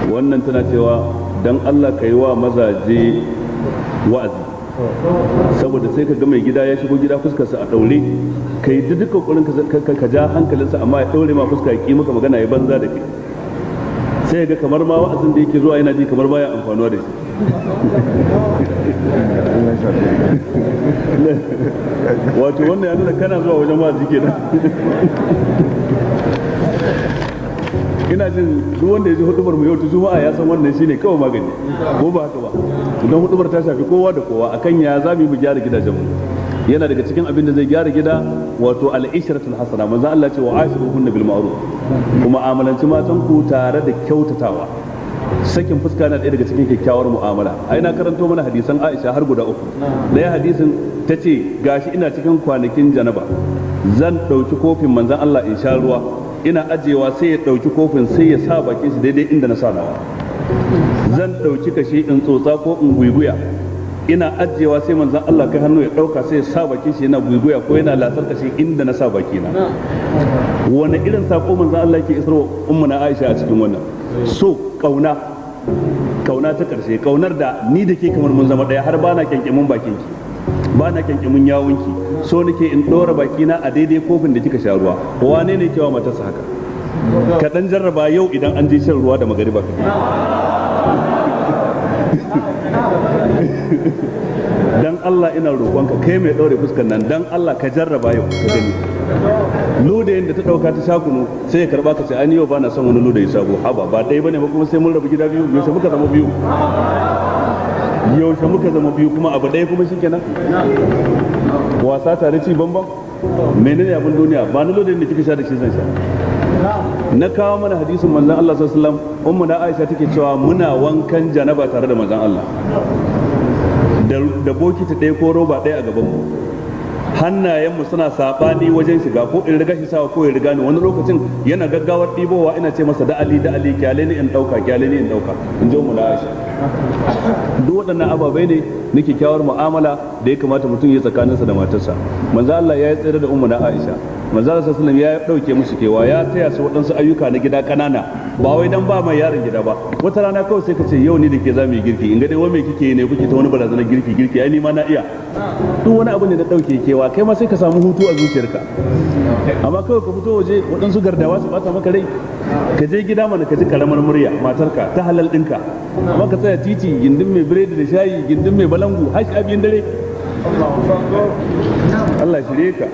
wannan tana cewa dan Allah ka yi wa mazaje wa'azi, saboda sai ka ga mai gida ya shigo gida fuskarsa a daure, ka yi duk kokarin ka ja hankalinsa amma ya daure ma fuska ya ki maka magana ya banza da kai, sai ga kamar ma wa'azin da yake zuwa yana ji kamar baya amfanuwa da shi. Wato wannan ya nuna kana zuwa wajen wa'azi kenan. Ina jin duk wanda ya ji hudubar mu yau ta juma'a ya san wannan shine kawai magani, ko ba haka ba? Idan hudubar ta shafi kowa da kowa akan ya za mu gyara gidajen mu, yana daga cikin abin da zai gyara gida wato al-ishratul hasana. Manzo Allah ce wa ashiruhunna bil ma'ruf, kuma amalanci matan ku tare da kyautatawa. Sakin fuska na ɗaya daga cikin kyakkyawar mu'amala. Ai na karanto mana hadisan Aisha har guda uku. Daya hadisin tace gashi ina cikin kwanakin janaba, zan ɗauki kofin manzon Allah in sha ruwa, ina ajiyewa sai ya ɗauki kofin sai ya sa bakin shi daidai inda na sa nawa. Zan ɗauki kashi in tsotsa ko in guiguya, ina ajiyewa sai manzon Allah kai hannu ya ɗauka sai ya sa bakin shi yana guiguya ko yana lasar kashi inda na sa bakina. Wani irin sako manzon Allah yake isarwa ummuna Aisha a cikin wannan? So kauna ta karshe, kaunar da ni da ke kamar mun zama daya, har bana kyankyamin bakin ki, bana kyankyamin yawun ki, so nake in dora bakina a daidai kofin da kika sha ruwa. Wane ne kewa matarsa haka? Ka dan jarraba yau idan an je shan ruwa da magariba ka dan Allah ina roƙonka kai mai daure fuskar nan, dan Allah ka jarraba yau ka gani. Ludayin da ta dauka ta shakunu sai ya karba ka ce ai yau bana son wani ludayi sabo. Haba ba dai bane ba, kuma sai mun rabu gida biyu. Yaushe muka zama biyu? Yaushe muka zama biyu kuma abu ɗaya kuma shikenan? Wasa tare ci bamban? Menene abin duniya? Ba ni ludayin da kika sha da shi zan sha. Na kawo mana hadisin manzon Allah sallallahu alaihi wasallam, ummu na Aisha take cewa muna wankan janaba tare da manzon Allah da bokiti ɗaya ko roba ɗaya a gaban mu, hannayenmu suna saɓani wajen shiga, ko in riga shi sawa ko ya riga ni. Wani lokacin yana gaggawar ɗibowa, ina ce masa da Ali kyale ni in ɗauka, kyale ni in ɗauka, in ji mu na Aisha. Duk waɗannan ababai ne na kyakkyawar mu'amala da ya kamata mutum ya tsakaninsa da matarsa. Manzo Allah ya yi tsere da ummu na Aisha, manzo Allah sallallahu alaihi wasallam ya ɗauke musu kewa, ya taya su waɗansu ayyuka na gida ƙanana, ba wai dan ba mai yaron gida ba. Wata rana kawai sai ka ce yau ni da ke za mu yi girki, in ga dai wai me kike ne, kuke ta wani barazanar girki ai ni ma na iya. Duk wani abu ne da ɗauke kewa, kai ma sai ka samu hutu a zuciyarka. Amma kawai ka fito waje waɗansu gardawa su bata maka rai, ka je gida mana ka ji karamar murya matarka ta halal ɗinka, amma ka tsaya titi gindin mai biredi da shayi, gindin mai balangu har sha biyun dare. Allah shirye ka.